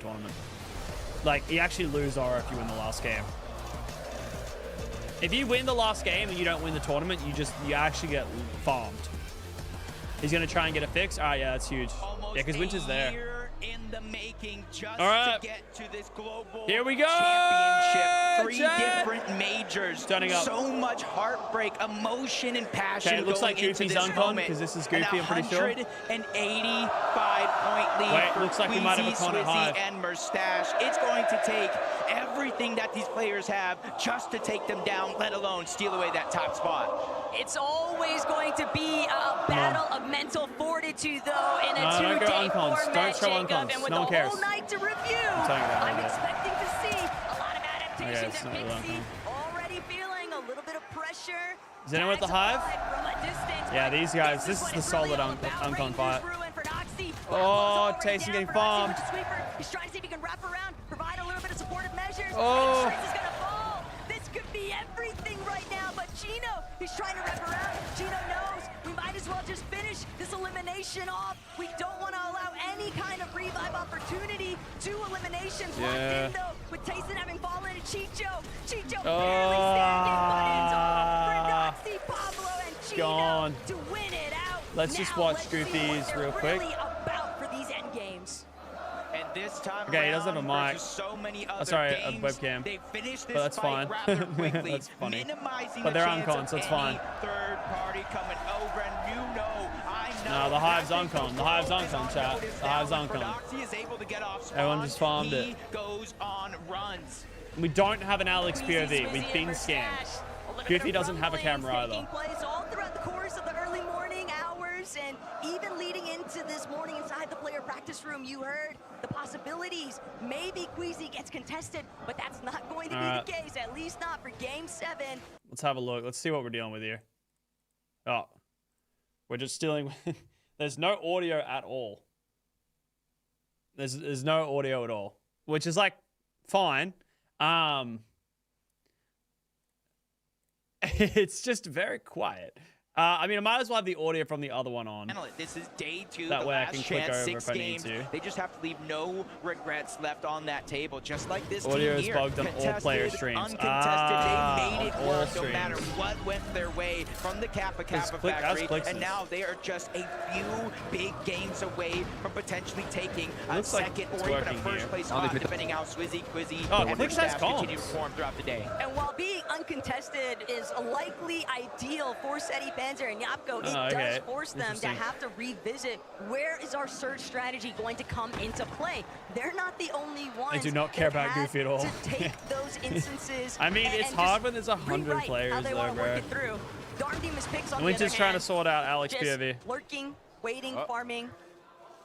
tournament. Like, you actually lose aura if you win the last game. If you win the last game and you don't win the tournament, you actually get farmed. He's going to try and get a fix. All right, yeah, that's huge. Yeah, because Winter's there. In the making just all right, to get to this global here we go. Championship. 3 Jet. different majors. Turning up. So much heartbreak, emotion, and passion. Okay, it looks like Goofy's uncon because this is Goofy, I'm pretty sure. 185-point lead. Wait, looks like we might have a con at Hive. And Mustache. It's going to take everything that these players have just to take them down, let alone steal away that top spot. It's always going to be a battle of mental fortitude, though, in a 2-day format, Jacob. And with no the whole night to review, I'm expecting to see a lot of adaptations. And Pixie already feeling a little bit of pressure. Is anyone with the Hive? Yeah, these guys. This is the solid uncon fight. Oh, Tayson getting farmed. He's trying to see if he can wrap around, provide a little bit of supportive measures. Oh. Trace is gonna fall. This could be everything right now, but Gino, he's trying to wrap around. Gino knows we might as well just finish this elimination off. We don't want to allow any kind of revive opportunity. 2 eliminations locked in, though, with Tayson having fallen to Chicho. Chicho barely standing, but it's all for Noxie, Pablo, and Gino to win it out. Let's just watch Goofy's real quick. And this time okay, he doesn't have a mic. So many other sorry, games, a webcam. But that's fine. Quickly, that's funny. But they're uncon, so it's fine. Third party coming over, and I know. No, the Hive's uncon. The Hive's uncon, chat. The Hive's uncon. Everyone just farmed it. Goes on runs. We don't have an Alex POV. We've been scammed. Goofy doesn't have a camera either. All throughout the course of the early morning hours, and even leading into this morning inside the player practice room, you heard the possibilities. Maybe Queasy gets contested, but that's not going to be the case, at least not for Game 7. Let's have a look. Let's see what we're dealing with here. Oh, we're just dealing with... There's no audio at all. There's no audio at all, which is like fine. It's just very quiet. I mean, I might as well have the audio from the other one on. This is day 2. That way I last can click chance, over 6 if I need games. to. They just have to leave no regrets left on that table, just like this audio team is here. bugged on all player streams. Uncontested, they made it work no streams. matter what went their way from the Kappa factory. And now they are just a few big games away from potentially taking a second or even a first place spot, depending how Swizzy, Quizzy, and Mustache continue to perform throughout the day. And while being uncontested is likely ideal for Seti Panzer and Yapko, it does force them to have to revisit where is our search strategy going to come into play. They're not the only ones. I do not care about Goofy at all. To take those instances. I mean, it's hard when there's 100 players though, bro. Winter's trying to sort out Alex POV. Lurking, waiting, farming.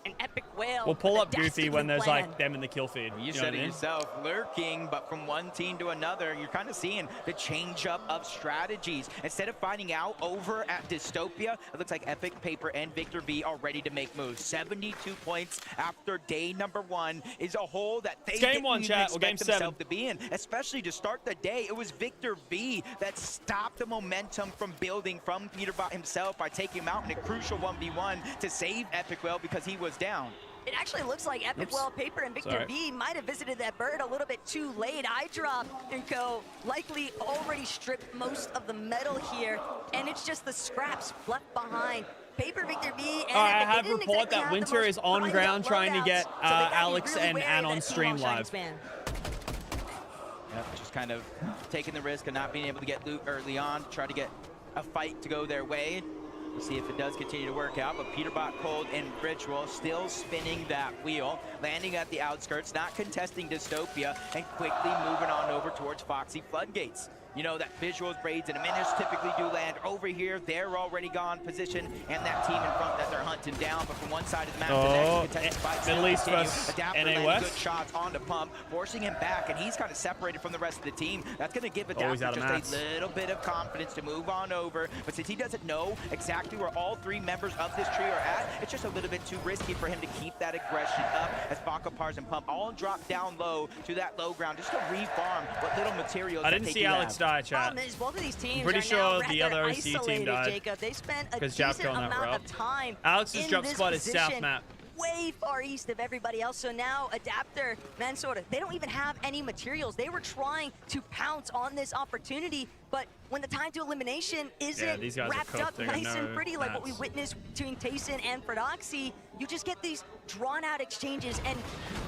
An epic whale. We'll pull up Goofy when there's like them in the kill feed. You said it yourself, lurking, but from one team to another, you're kind of seeing the change up of strategies. Instead of finding out over at Dystopia, it looks like Epic, Paper, and Victor V are ready to make moves. 72 points after day number 1 is a hole that they didn't even expect themselves to be in. Especially to start the day, it was Victor V that stopped the momentum from building from Peterbot himself by taking him out in a crucial 1v1 to save Epic Well because he was down. It actually looks like Epic Well, Paper, and Victor V might have visited that bird a little bit too late. I drop and go likely already stripped most of the metal here, and it's just the scraps left behind. Paper, Victor V, and I have report that Winter is on ground trying to get Alex and Anon stream live. Yep, just kind of taking the risk of not being able to get loot early on, try to get a fight to go their way. We'll see if it does continue to work out, but Peterbot, Cold, and Ritual still spinning that wheel, landing at the outskirts, not contesting Dystopia, and quickly moving on over towards Foxy Floodgates. You know that Visuals, Braids, and Aminus typically do land over here. They're already gone position, and that team in front that they're hunting down. But from one side of the map to the next, Middle East versus NA West. Good shots onto Pump, forcing him back, and he's kind of separated from the rest of the team. That's going to give Adapter just a little bit of confidence to move on over. But since he doesn't know exactly where all 3 members of this tree are at, it's just a little bit too risky for him to keep that aggression up as Baka, Pars, and Pump all drop down low to that low ground just to refarm what little materials I didn't see Alex die, chat. Both of these teams I'm pretty sure the other OC team died because they spent a decent amount of time. Alex's drop spot is south map. way far east of everybody else. So now Adapter, Mansour, they don't even have any materials. They were trying to pounce on this opportunity, but when the time to elimination isn't these guys are wrapped cooked. up They're nice and no pretty like what we mats. witnessed between Tayson and Fradoxy, you just get these drawn-out exchanges, and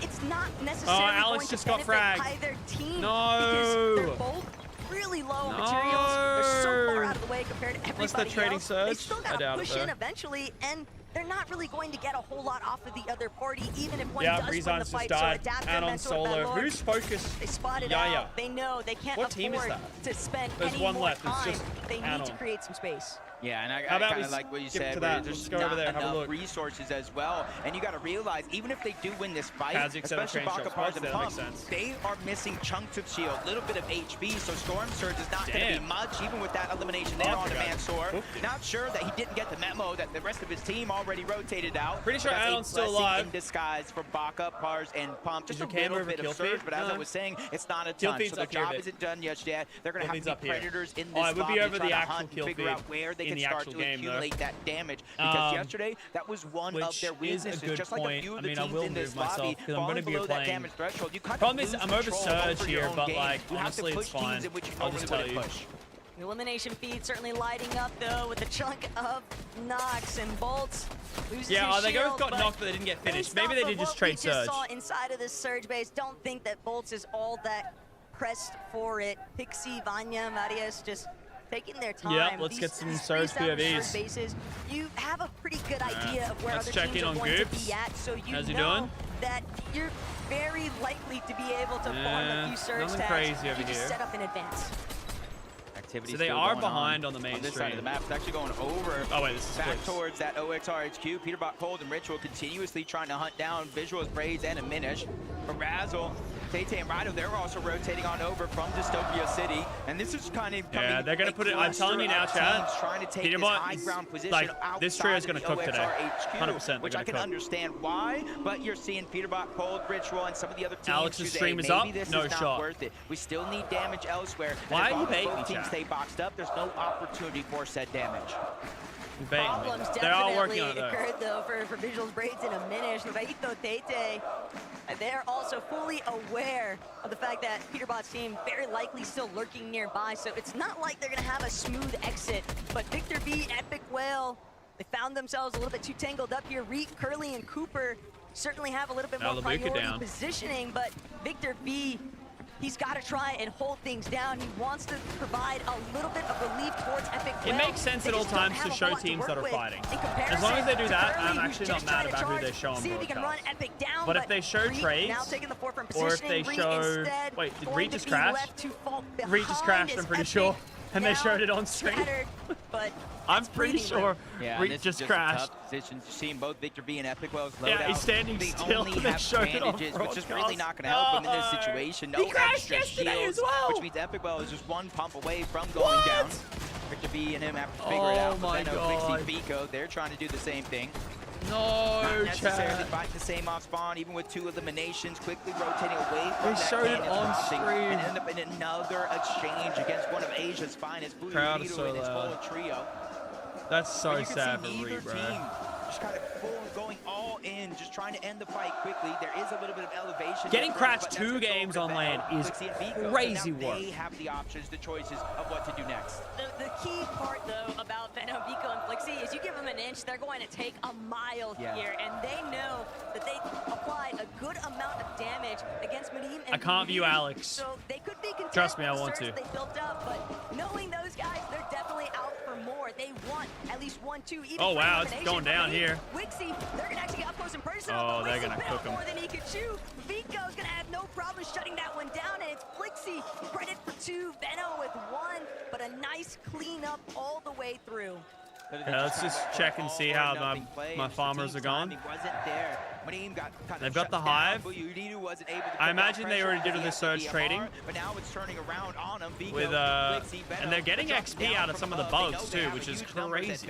it's not necessarily Alex going just to got benefit fragged. either team No. because they're both really low materials. They're so far out of the way compared to everybody Unless they're trading else. Surge. They still I got doubt to it, push in though. eventually, and they're not really going to get a whole lot off of the other party, even if one Yeah, does win the Rezon's fight. just died. So Adapter, And on Mansour, solo. Valor, Who's focused? they spotted Yaya. out. They know they can't What team is afford that? to spend There's any one more left. It's time. just They need to Anon. create some space. Yeah, and I How about kind we of like what you skip said, to where that? there's Let's go not over there, have a enough look. resources as well. And you got to realize, even if they do win this fight, Kazik said especially train Baka shots. Pars and That Pump, makes sense. they are missing chunks of shield, a little bit of HP, so Storm Surge is not going to be Damn. much, even with that elimination there Oh, I on the forgot. Mansour. Oop. Not sure that he didn't get the memo that the rest of his team already rotated out. Pretty sure But that's a Adon's still blessing alive. in disguise for Baka, Pars, and Pump. Just Is a your camera little bit over of kill Surge, feed? but as I No. was saying, it's not a Kill ton, feed's so the up here a job bit. isn't done just yet. They're going to Kill have feed's to up be here. predators in Oh, this it would be lobby over trying the to actual hunt kill and figure feed out where they in can the start actual to game, though. accumulate that damage. Because yesterday, that was one of Which their is a weaknesses. good Just like a point. few of I the mean, I teams will in this move myself, lobby, 'cause I'm falling gonna be below that playing- damage threshold, you kind of Problem is, lose I'm over control Surge over your here, own but, game. like, You have to honestly, push it's fine. teams in which you I'll just normally tell wouldn't you. push. The elimination feed certainly lighting up, though, with a chunk of Nox and Bolts. Loses Yeah, his they both shield, got but knocked, but they didn't get finished. based Maybe they off did of just what trade we just Surge. saw inside of this Surge base, don't think that Bolts is all that pressed for it. Pixie, Vanya, Marius just taking their time. Yep, let's get These some Surge pre-established POVs. Surge bases, you have a pretty good idea of where Let's other check teams in are on going to Goops. be at, so you How's he know doing? that you're very likely to be able to farm a few Surge nothing tags. crazy over you just here. set up in advance. Activity So they still are going behind on the main on this side of the stream. map. It's actually going over Oh, wait, this is back Flicks. towards that OXR HQ. Peterbot, Cold, and Ritual continuously trying to hunt down Visuals, Braids, and Diminish. But Razzle, Tay-Tay, and Rido, they're also rotating on over from Dystopia City. And this is kind of coming Yeah, they're gonna a put it. I'm telling you now, cluster Chad. of teams trying to take this Peterbot high is- ground position like, outside this trio's of gonna the cook today. OXR HQ, 100% which they're I can gonna cook. understand why. But you're seeing Peterbot, Cold, Ritual, and some of the other teams Alex's who say, stream is maybe up. this No is not shot. worth it. We still need damage elsewhere. And Why as are you long as baiting both me, teams Chad? stay boxed up, there's no opportunity for said damage. You're baiting me. Problems They're all definitely working on it, though. occurred, though, for Visuals, Braids, and Diminish. Raito, Tay-Tay, they're also fully aware of the fact that Peterbot's team very likely still lurking nearby, so it's not like they're going to have a smooth exit. But Victor B, Epic Whale, they found themselves a little bit too tangled up here. Reek, Curly, and Cooper certainly have a little bit more Labuka priority down. positioning, but Victor B, he's got to try and hold things down. He wants to provide a little bit of relief towards Epic It Whale. makes sense They at all just don't times have to a whole show lot to teams that work are with. fighting. In As long as they do comparison that, to I'm Curly, actually who's not just mad trying to about who charge, they show on see if he can run broadcast. Epic down, But if they show Reek trades, now taking the forefront or if positioning, they Reek show- instead wait, did going Reek to just be crash? left to fall Reek just behind crashed, as I'm pretty Epic sure. And they now showed it on stream. scattered, but I'm it's pretty breathing room. sure Yeah, Reek this is just a crashed. tough position. Seeing both Victor B and Epic Well's loadouts. Yeah, he's standing they still, only and they have showed it on bandages, which is really broadcast. not going to help him in this No. situation. He No crashed extra yesterday shields, as well. which means Epic Well is just one pump away from going What? down. Victor B and him have to figure it Oh out. my But then God. Pixie Pico, they're trying to do the same thing. No, Not necessarily Chad. fighting the same off spawn, even with 2 eliminations, quickly rotating away from They that showed it cannon on crossing screen. and end up in another exchange against one of Asia's finest, Crowd is Buyuiru so and his loud. whole trio. That's so But you can sad see for neither Reek, bro. team just kind of full going all in, just trying to end the fight quickly. There is a little bit of elevation. Getting difference, crashed but that's 2 gonna go games over on the land Venom, is Flixie and Vico. So crazy now work. They have the options, the choices of what to do next. The key part, though, about Venom, Vico, and Flixie is you give them an inch, they're going to take a mile here, and they know that they applied a good amount of damage against Madim and I can't view Madim, Alex. So they could be content Trust me, I with the want surge to. they built up, but knowing those guys, they're definitely out for more. They want at least 1-2, even Oh, for wow, it's elimination. going down Madim, here. Wixie, they're gonna actually get up close and personal. Oh, but they're Wixie gonna bit cook off him. more than he could chew. Vico's gonna have no problem shutting that one down, and it's Flixie credit for 2, Veno with 1, but a nice cleanup all the way through. Yeah, let's just check and see how my farmers are going. They've got the hive. I imagine they already did the surge trading. But now it's turning around on him. With, and they're getting XP out of some of the bugs, too, which is crazy.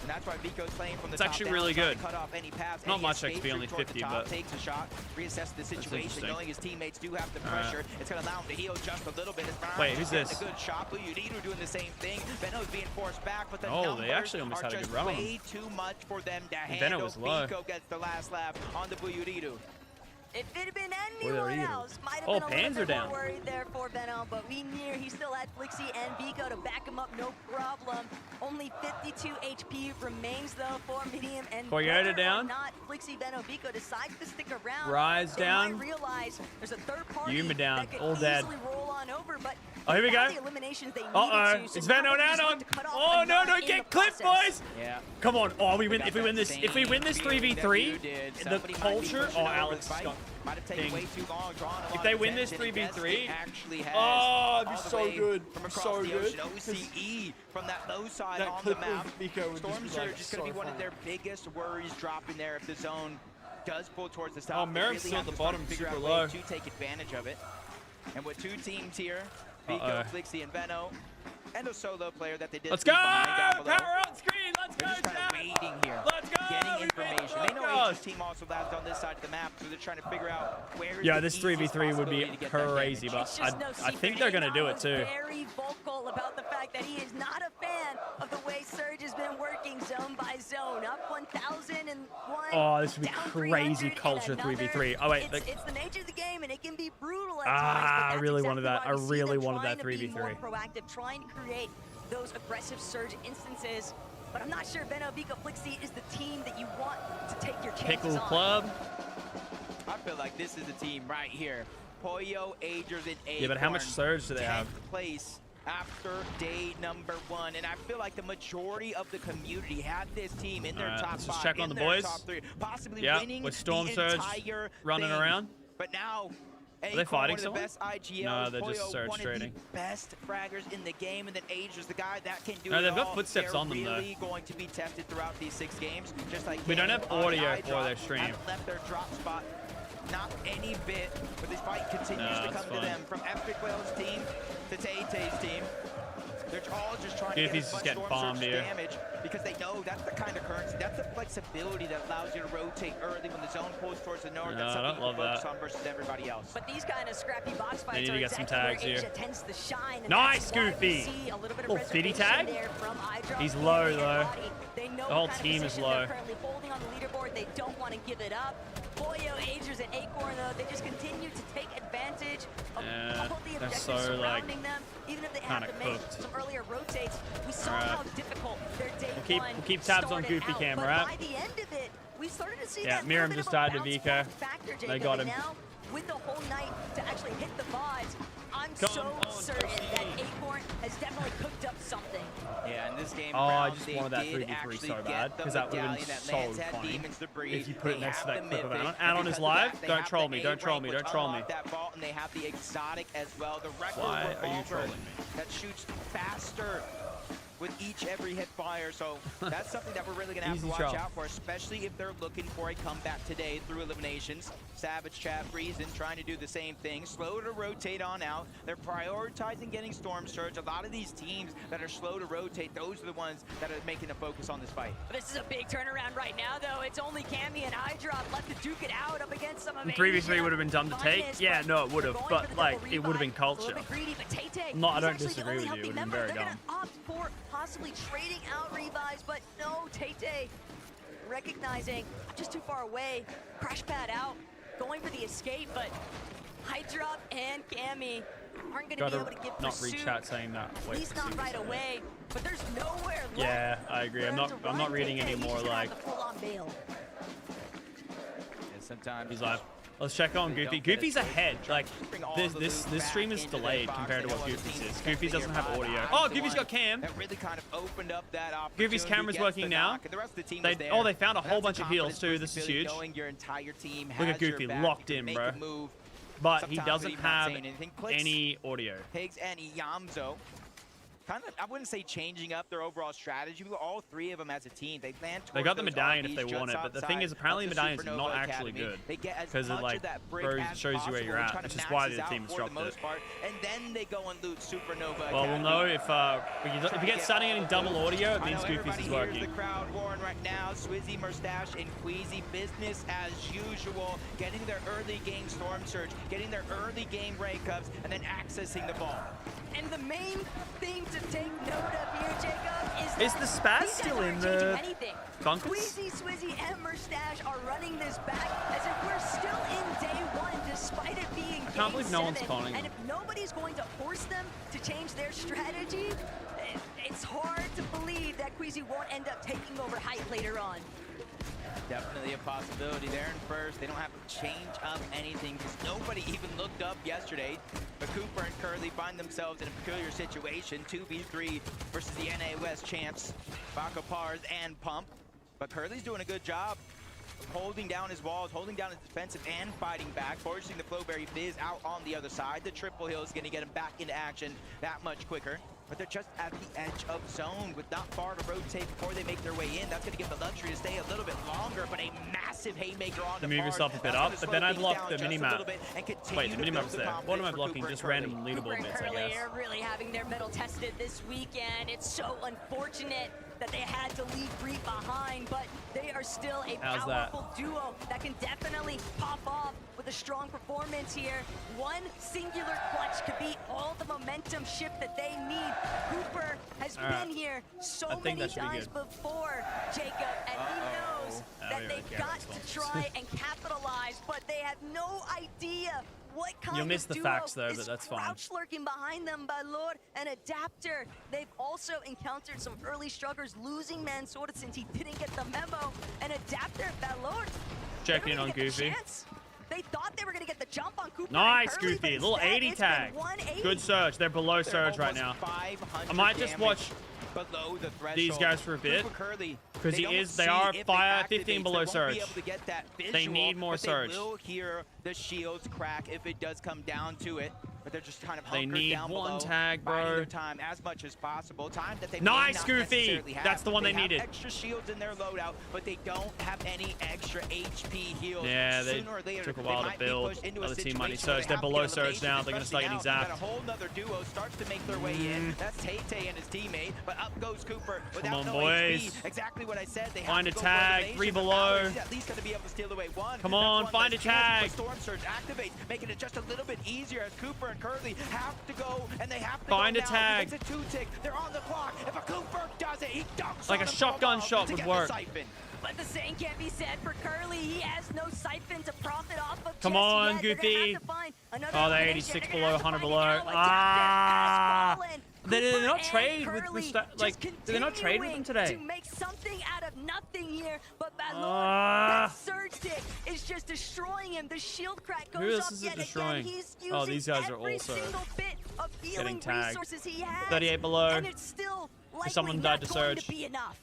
And that's why Vico's playing from the It's top actually down, really trying good. to cut off any paths, Not any much escape XP, only route towards 50, the top, but takes a shot, reassesses the situation, interesting. knowing his teammates do have the pressure. It's going to allow him to heal just a little bit. Wait, who's this? A good shot. Buyuriru doing the same thing. Veno's being forced back, but the Oh, numbers they actually almost are had a just good run on him. way too much for them to Veno handle. was low. Vico gets the last lap on the Buyuriru. If it had been anyone else, might have Oh, been a Pans little are bit down. more worried there for Venom, but we knew he still had Flixie and Vico to back him up, no problem. Only 52 HP remains though for Medium, and Toyota whether or down. not Flixie, Venom, Vico decides to stick around. Rise they down. might realize there's a third party Yuma down. that could All dead. easily roll on over, but Oh, here we go. the eliminations they Uh-oh. needed to, so It's now Veno they down just on. have to cut off Oh, no, another no, in get the clipped, process. boys. Yeah. Come on. Oh, we win. got If we win that this, if we win this same feeling that 3v3, you did. the Somebody might be culture. pushing Oh, over Alex the fight. got Might have taken dinged. way too long, drawn a lot If they of win this attention, and yes, 3v3, it actually has. oh, it'd be All the so way good. From across So the good. ocean, OCE from that low side That on the clip map. of Vico would Storm just be, Surge like, is going to so be one of fun. their biggest worries dropping there if the zone does pull towards the top. Oh, They Merrick's really still have at the to start bottom, to figure super out low. ways to take advantage of it. And with two teams here, Vico, Uh-oh. Flixie, and Veno, and a solo player that they did Let's leave go! behind down below. Power on screen. Let's go, They're just kind of chat. waiting here, Let's go. getting We made information. the They know broadcast. H's team also lands on this side of the map, so they're trying to figure out where is Yeah, the this easiest 3v3 would be possibility to get that crazy, damage. but It's just no I secret. think they're going to do it was too. very vocal about the fact that he is not a fan of the way Surge has been working zone by zone. Up 1,001. Oh, this would be down crazy 300 culture and another. 3v3. Oh, wait. It's the nature of the game, and it can be brutal at Ah, times. but I that's really exactly wanted that. why I we see really them wanted that trying to be more 3v3. proactive, trying to create those aggressive Surge instances. But I'm not sure Veno, Vico, Flixie is the team that you want to take your chances Pickle on. Club. I feel like this is the team right here. Pollo, Agers, and Acorn. Yeah, but how much surge do they have? 10th place after day number 1, and I feel like the majority of the community had this team in their Alright, top let's 5, just check on in the their boys. top 3, possibly Yeah, winning with Storm the Surge entire running thing. around. But now, they Acorn, fighting one of someone? the best IGLs, No, they're just Pollo, Surge one trading. of the best fraggers in the game, and then Agers, the guy that can do No, it they've got all. footsteps They're on them, though. really going to be tested throughout these 6 games, just like We don't Kane have on the audio eye for drop, their stream. haven't left their drop spot not any bit, but this fight continues No, to that's come to fine. them. From Epic Whale's team to Tay-Tay's team, they're all just trying to Goofy's get as just much getting Storm bombed Surge here. damage because they know that's the kind of currency, that's the flexibility that allows you to rotate early when the zone pulls towards the north. No, That's I something don't you can love focus that. on versus everybody else. But these kind of scrappy box fights need to are get some exactly tags where here. Asia tends to shine. And Nice, that's why we Goofy. see a little bit of Little fitty reservation tag? there from iDrop He's and low, Body. though. They know The whole what kind of team is position low. they're currently holding on the leaderboard. They don't want to give it up. Pollo, Agers, and Acorn, though, they just continue to take advantage of Yeah, all the they're objectives so, like, surrounding them. Even if they have kinda to make cooked. some earlier rotates, we saw Alright. how difficult their day one We'll keep tabs on started Goofy out, Cam, but right? by the end of it, we started to see Yeah, that Miriam little bit just of a died to bounce Vika. back factor, They Jacob, got and him. now with the whole night to actually hit the VODs, I'm Come so on, certain OCE. that Acorn has definitely cooked up something. Yeah, in this game, Oh, I round, just they wanted that did 3v3 actually so get bad, the because that would've been medallion that so lands had funny demons to breathe. if you put it They next to have that the clip of mythic, Anon. and Anon is because of live. that, they Don't have troll the me, don't troll A me, rank, don't which troll me. unlocked that vault, and they have the exotic as well. The record Why are you revolver trolling me? that shoots faster with each every hit fire, so that's something that we're really gonna have to Easy watch troll. out for, especially if they're looking for a comeback today through eliminations. Savage Chat, Reason trying to do the same thing, slow to rotate on out. They're prioritizing getting Storm Surge. A lot of these teams that are slow to rotate, those are the ones that are making the focus on this fight. But this is a big turnaround right now, though. It's only Cammy and iDrop left to duke it out up against some of And 3v3 would have been dumb to take. Finest, Yeah, but no, it would they're have, going but for the like double it would have been revive. culture. A little bit greedy, but Tay-Tay, No, I he's don't actually the disagree only with you. healthy It would have been member. very They're dumb. gonna opt for possibly trading out revives, but no, Tay-Tay recognizing just too far away. Crash pad out, going for the escape, but iDrop and Cammy aren't going to be Gotta able to give not pursuit, reach out saying that. at Wait least for not Steve right to say away. But there's nowhere left. Yeah, I agree. I'm for him not. to I'm not run. reading Tay-Tay, any he's more just gonna like. have to full-on bail. And sometimes He's live. Let's check on Goofy. Goofy's ahead. Like this stream is delayed compared to what Goofy's is. Goofy doesn't have audio. Oh, Goofy's got cam. That really kind of opened up that opportunity. Goofy's camera's gets working the now. knock, and the rest of the team They is there. oh they found a And whole that's bunch of heals too. confidence This is boost, huge. knowing your entire team Look has at your Goofy back, locked you can in, make bro. a move. But he Sometimes doesn't even not have saying anything. Clicks. any audio. Higgs and Yamzo kind of, I wouldn't say changing up their overall strategy, but all three of them as a team, they land They got the medallion if they want it, but the thing is, apparently the medallion's not actually good because it like shows you where you're at, which is why the team's dropped it. And then they go and loot Supernova. Well, we'll know if we get starting in double audio, it means Goofy's is working. The crowd roaring right now. Swizzy, Mustache, and Queasy, business as usual, getting their early game Storm Surge, getting their early game rank ups, and then accessing the ball. And the main thing to take note of here, Jacob, is the Spaz still in the bunkers? Queasy, Swizzy, and Mustache are running this back as if we're still in day one, despite it being I can't believe no one's calling. And if nobody's going to force them to change their strategy, it's hard to believe that Queasy won't end up taking over height later on. Definitely a possibility there in first. They don't have to change up anything because nobody even looked up yesterday. But Cooper and Curly find themselves in a peculiar situation. 2v3 versus the NA West champs, Baka Pars and Pump. But Curly's doing a good job of holding down his walls, holding down his defensive and fighting back, forcing the Flowberry Fizz out on the other side. The triple hill is going to get him back into action that much quicker. But they're just at the edge of zone with not far to rotate before they make their way in. That's going to give the luxury to stay a little bit longer, but a massive haymaker on the move yourself a bit up, but then I blocked the minimap. Wait, the minimap's there. What am I blocking? Just random leaderboard bits, I guess. They're really having their metal tested this weekend. It's so unfortunate that they had to leave Reap behind, but they are still a powerful duo that can definitely pop off with a strong performance here. One singular clutch could be all the momentum shift that they need. Cooper has been here so many times before, Jacob, and he knows that they've got to try and capitalize, but they have no idea what kind You'll miss of the duo facts though, is but that's fine. crouch lurking behind them by Lord and Adapter. They've also encountered some early struggles, losing Mansorda since he didn't get the memo. And Adapter, Valor, checking in on Goofy. They thought they were going to get the jump on Cooper. Nice, Goofy. Little 80 tag. Good surge. They're below surge right now. I might just watch below the these guys for a bit because they are 15 below surge. They need more surge. They will hear the shields crack if it does come down to it. But they're just kind of they need down one below, tag, bro. their time as much as possible. Time that they nice, Goofy. That's the one they needed. Extra shields in their loadout, but they don't have any extra HP heals. Yeah, they took a while to build. Other team might need surge. They're below surge now. They're gonna start getting zapped. A whole other duo starts to make their way in. That's Tay-Tay and his teammate, but up goes Cooper without no boys. HP. Exactly what I said. They find have a to tag. 3 below. He's at least gonna be able to steal away one. Come on, find a tag. Storm Surge activates, making it just a little bit easier as Cooper and Curly have to go, and they have to find go a tag. It's a 2-tick. They're on the clock. If a Cooper does it, he dunks like on a shotgun shot would work. But the same can't be said for Curly. He has no siphon to profit off of. Come on, Goofy. Oh, they're 86 below, 100 below. Ah! They're not trade with like they're not trade with them today. To make something out of nothing here, but that surge tick is just destroying him. The shield crack goes off yet again. He's using these guys are every also single bit of healing resources he has. 38 below. And it's still someone died to surge. Be enough.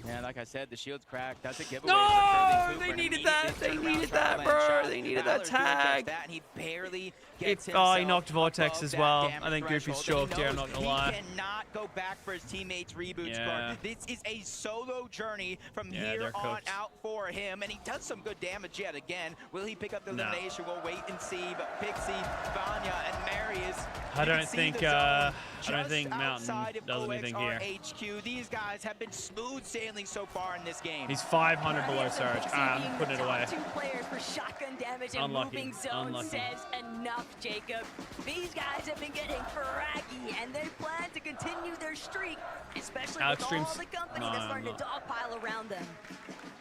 Yeah, like I said, the shield's cracked. That's a giveaway. No, they needed that. They needed that, bro. They needed that tag. He barely gets he knocked Vortex as well. I think Goofy's choked here, I'm not gonna lie. He cannot go back for his teammates' reboot score. This is a solo journey from here on out for him, and he does some good damage yet again. Will he pick up the elimination? We'll wait and see. But Pixie, Vanya, and Marius. I don't think Mountain does anything here. HQ. These guys have been smooth sailing so far in this game. He's 500 below surge. I'm putting it away. Two players for shotgun damage and moving zone says enough, Jacob. These guys have been getting fraggy, and they plan to continue their streak, especially with all the company that's starting to dogpile around them.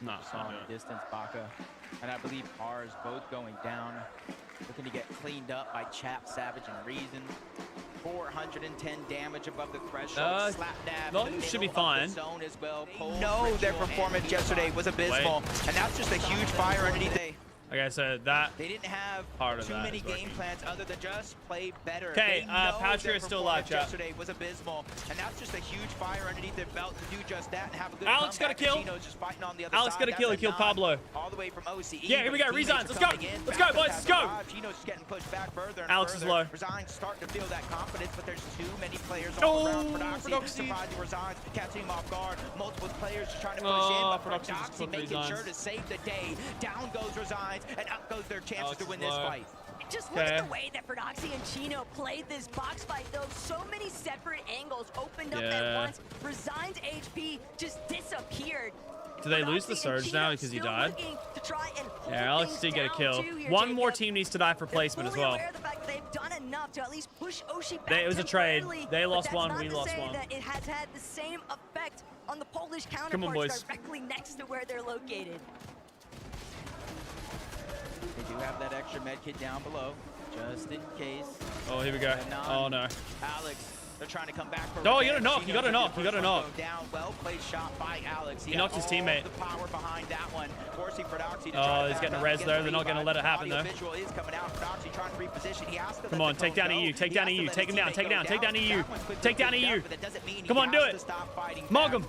No, it's not doing distance, Baka, and I believe Pars both going down. Looking to get cleaned up by Chap, Savage, and Reason. 410 damage above the threshold. Slap dab should be fine. Zone as well. No, their performance yesterday was abysmal, and that's just a huge fire underneath. Okay, so that They didn't have part of too that many is game working. plans other than just play better. Okay, They know Patria their is still alive, performance chat. yesterday was abysmal, and that's just a huge fire underneath their belt to do just that and have a good Alex got a comeback. kill. Gino's just fighting on the other Alex side. got a kill. He That's killed nod Pablo. all the way from OCE. Yeah, here we go. but his Resigns. teammates Let's are go. coming in. Let's go, Back boys. to Let's go. Pass Gino's just getting pushed back further and Alex is further. low. Resigns starting to feel that confidence, but there's too many players all around Prodoxy. Prodoxy. Surprising Resigns, catching him off guard. Multiple players just trying to push Oh, in, but Prodoxy just Prodoxy took making Resigns. sure to save the day. Down goes Resigns, and up goes their chances Alex to win is this low. fight. Just look at the way that Prodoxy and Chino played this box fight, though. So many separate angles opened up at once. Resign's HP just disappeared. Do they lose the surge now because he died? Yeah, Alex did get a kill. One more team needs to die for placement as well. They've done enough to at least push Oshi back. It was a trade. temporarily, They but lost that's one, not we to lost say one. that it has had the same effect on the Polish Come on, counterparts boys. directly next to where they're located. They do have that extra med kit down below, just in case. Oh, here we go. Oh, no. Alex, they're trying to come back for No, you gotta revenge. knock, you Chino gotta took knock, the you gotta first one knock. go down. Well played shot by Alex. He knocked his all teammate. The power behind that one, forcing Prodoxy to Oh, try to he's back getting a up res against there. the They're not gonna revive. let it happen, Audio though. visual is coming out. Prodoxy trying to reposition. He has to Come let on, the take down cone EU, go. take He down has to EU, let take him his down, teammate take him go down, take down EU. That one's quickly Take down picked up, EU. but that doesn't mean he Come on, do has it. to stop fighting Mog back. him.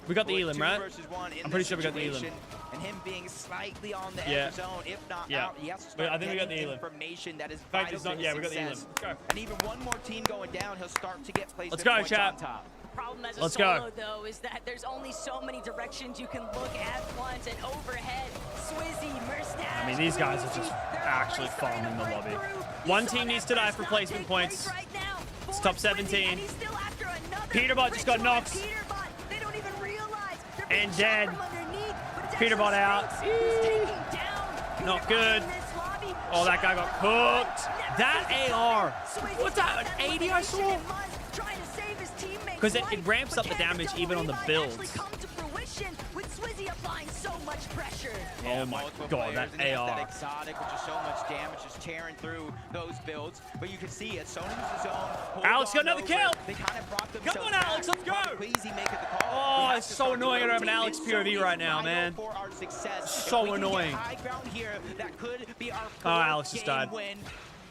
We got the With Elim, 2 right? versus 1 in I'm pretty this sure we got the Elim. situation, and him being slightly on the Yeah. edge of zone, if not Yeah. out, he has to Wait, start I think we got the getting Elim. information that is In fact, vital it's not. to Yeah, his we got the Elim. success. Let's go. And even one more team going down, he'll start to get placement Let's go, points chat. on top. Problem as a Let's go. solo, though, is that there's only so many directions you can look at once, and overhead, Swizzy, Merstash, I mean, these guys are just they're actually already starting farming to the break lobby. through. One You saw team that needs to die first for knock placement take points. place right now It's for top Swizzy, 17. and he's still after another Peterbot just got ritual, knocked. Peterbot, they don't even realize they're being And shot dead. from underneath, but it's Peterbot actually out. Sphinx who's taking down Not Peterbot good. in this lobby. Oh, that guy got Shot cooked. never That sees it AR. coming. What's that, an Swizzy 80 I saw? elimination in months, trying to save his teammates' 'Cause it life, ramps but up the can damage double even on the revive builds. actually come to fruition with Swizzy applying so much pressure? Oh my Multiple god, players, that and he has AR. That exotic, which is so much damage, just tearing through those builds. But you can see as Sony uses his own. hold Alex on got another over, kill. They kind of brought themselves Come on, Alex, back. let's go. Queasy making the call. Oh, We have it's to so start annoying to have an rotating. Alex POV right now, Sony's man. vital for our success. So If we can get annoying. high ground here, that could be our Oh, Alex just game died. win.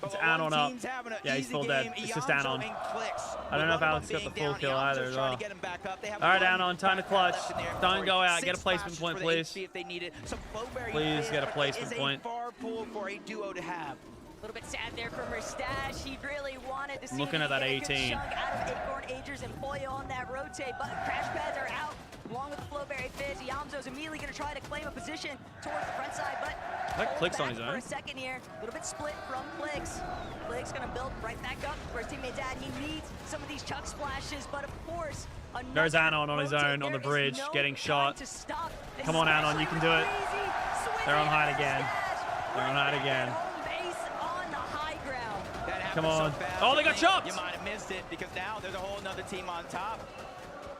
It's But Anon one up. team's having an Yeah, he's easy full dead. game. It's just Ianzo Anon. and Clicks. I don't know if With Alex one got the of full them kill being down, either Ianzo's as trying well. to get him back up. They have All right, one Anon, time to back clutch. left in their Don't inventory. go out. 6 Get a placement flashes point, for the please. HP if they need it. Some Flowberry Please fizz, get a but placement it is point. a far pull for a duo to have. A little bit sad there for Merstash. He really wanted to see Looking at that him get a good 18. chunk out of Acorn Agers and Foyo on that rotate, but crash pads are out along with the Flowberry Fizz. Yamzo's immediately going to try to claim a position towards the front side, but That holds Clicks on back his for own. a second here. A little bit split from Clicks. Clicks going to build right back up where his teammate's at. He needs some of these chuck splashes, but of course, There's another Anon on his rotate. own on the There is bridge, no getting time shot. to stop, Come on, Anon, you can do it. especially They're on Swizzy hide and again. Merstash They're on hide right again. at home base on the high ground. That Come happened on. so fast, Oh, they I got think chopped. You might have missed it because now there's a whole other team on top.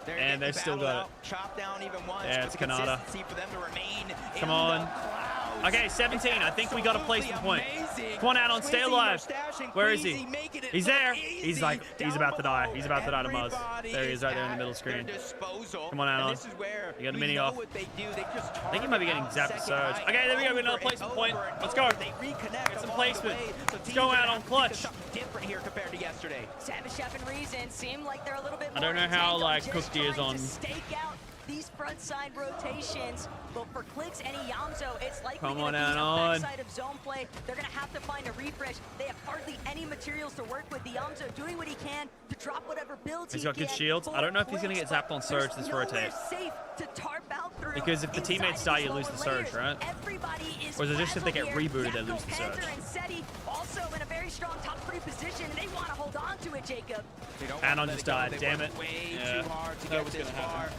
They're And getting they still battled got out, chopped down even once. Yeah, but it's the Canada. consistency for them to remain Come in on. the clouds. Okay, 17. I think we got a placement point. Amazing. Come on, Anon, stay Swizzy, alive. Merstash, and Where is he? Queasy making it He's look there. easy He's like, he's down about to die. below. He's about to die to Muzz. Everybody There he is right there in the at middle their screen. disposal. Come on, And Anon. this is where You got a we mini know off. what they do. They just I think he might be getting target zapped out surge. second Okay, there we go. We got over another and placement point. over and Let's over. go. They reconnect Get some along placement. the way. So Let's teams go are out gonna on have to clutch. do something different here compared to yesterday. Savage Chef and Reason seem like they're a little bit I more don't know how, intent on like, just cooked he is trying on- to stake out these front side rotations, but for Clicks and Yamzo, it's likely Come going on, to be Anon. the backside of zone play. They're going to have to find a refresh. They have hardly any materials to work with. Yamzo doing what he can to drop whatever builds He's he got good can shields. for I don't know if he's gonna Clicks, get zapped on but surge there's this nowhere rotate. safe to tarp out through Because if the inside teammates of die, these you lose the lower surge, layers. right? Everybody is Or is it just if they get frazzled here. rebooted, they Yakko, lose the Panther, surge? and Seti also in a very strong top 3 position, and they want to hold on to it, Jacob. They don't Anon want to just let died. go. They Damn worked it. Way Yeah, too hard to that get was this gonna far. happen.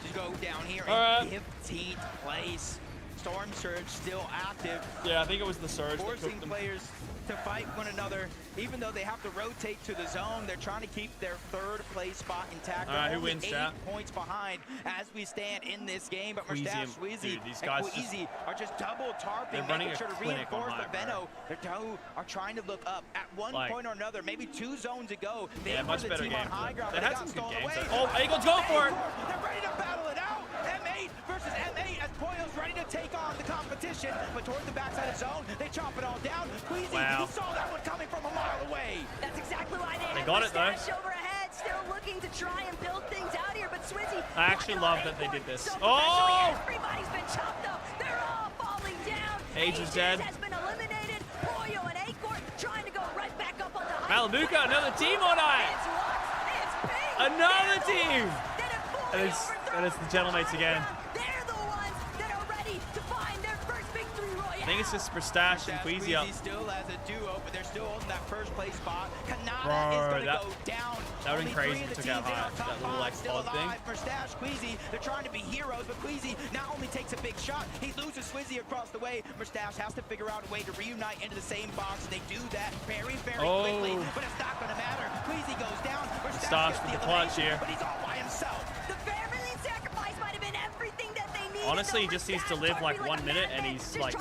To go down here All right. in 15th place. Storm Surge still active, Yeah, I think it was the surge that forcing cooked them. players to fight one another. Even though they have to rotate to the zone, they're trying to keep their 3rd place spot intact. All right, They're who only wins, 8 chat? points behind as we stand in this game. But Queasy Merstash, and- Swizzy, dude, these and guys just- Queasy are just double tarping, They're running making a sure to clinic on reinforce high, the Veno. Their two are trying to look up. At one Like- point or another, maybe 2 zones ago, they Yeah, were much the better team game. on high ground. They but had got some good stolen games. away. Oh, Eagles go for it. They're ready to battle it out. M8 versus M8 as Poyo's ready to take on the competition. position, but towards the backside of zone, they chop it all down. Queasy, Wow. he saw that one coming from a mile away. That's exactly why They got it though. Overhead, still looking to try and build things out here, but Swizzy. I actually love that they did this. So Oh! everybody's been chopped up. They're all falling down. Age is dead. Has been eliminated. Pollo and Acorn trying to go right back up on the high. Malabuka, another team on it. It's Lux, it's Pink. Another team. Then it fully And it's the Gentlemaites again. They're the ones that are ready to find their first victory royale. I think it's just Mustache and Queasy up. Still has a duo, but they're still holding that first place spot. Kanata Bro, is going to that- go down. that would've been Only crazy 3 if of it the took out teams in high, our top that little, like, 5 still pod thing. alive. Mustache, Queasy, they're trying to be heroes, but Queasy not only takes a big shot, he loses Swizzy across the way. Mustache has to figure out a way to reunite into the same box. They do that very, very quickly, but it's not going to matter. Queasy goes down. Mustache with the clutch here. But he's all by himself. The family sacrifice might have been everything that they needed. Honestly, he just needs to live like 1 minute and he's like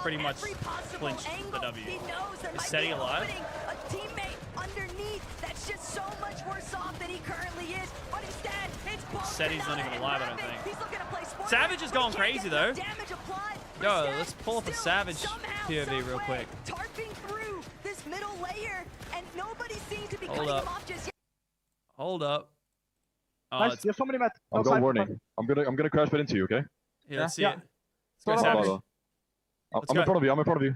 pretty much clinched the W. Is Seti alive? A teammate underneath that's just so much worse off than he currently is. But instead, it's Seti's not even alive, I don't think. He's looking to play sports. Savage is going crazy though. Damage applied. Yo, Mustache let's pull up a still Savage somehow, POV real someway quick. Tarping through this middle layer, and nobody seems to be Hold cutting up. him off just yet. Hold up. Oh, Nice. it's, There's somebody met. I've got warning. I'm gonna crash right into you, okay? here, let's see Yeah. it. Let's go, Hold on. Savage. I'm Let's in go. front of you. I'm in front of you.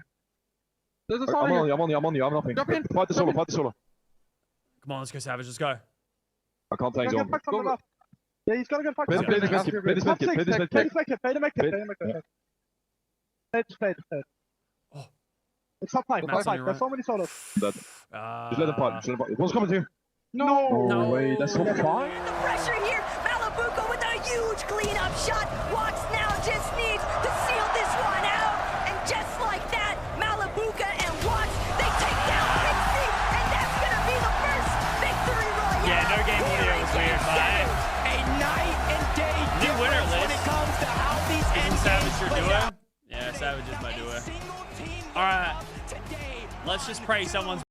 There's a I'm solid on here. you. I'm on you. I'm nothing. Jump in. Fight the solo. Fight the solo. Come on, let's go, Savage. Let's go. I can't tank Gotta zone. get fucked on the left. Yeah, he's gotta get fucked Play on the the left. medkit, play this medkit, play this medkit. Play this medkit. Play the medkit. Play- Play the medkit. Play it. Oh. It's top five. Matt's Top on five. your There's so many solos. Just let them fight. Just let them fight. One's coming to you. No. No way. That's top five. The pressure here. Malabuka with a huge cleanup shot. Watts now just needs to seal this one out. And just like that, Malabuka and Watts, they take down Pixie. And that's going to be the first victory royale. Yeah, no game audio was weird, but A night and day New winner difference when list. it comes to how these end isn't Savage games your play duo? out. Yeah, Savage is my duo. Single team All right. today. Let's just pray someone's